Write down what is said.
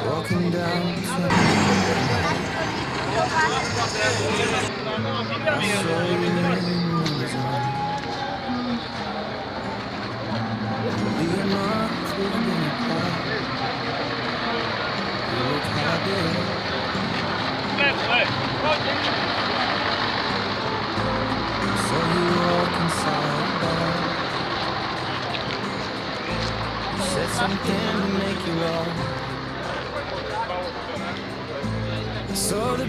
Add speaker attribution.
Speaker 1: Walking down I saw you in the zone. The marks with me apart. You look happy. So you walk inside there. You said something to make you wrong. So the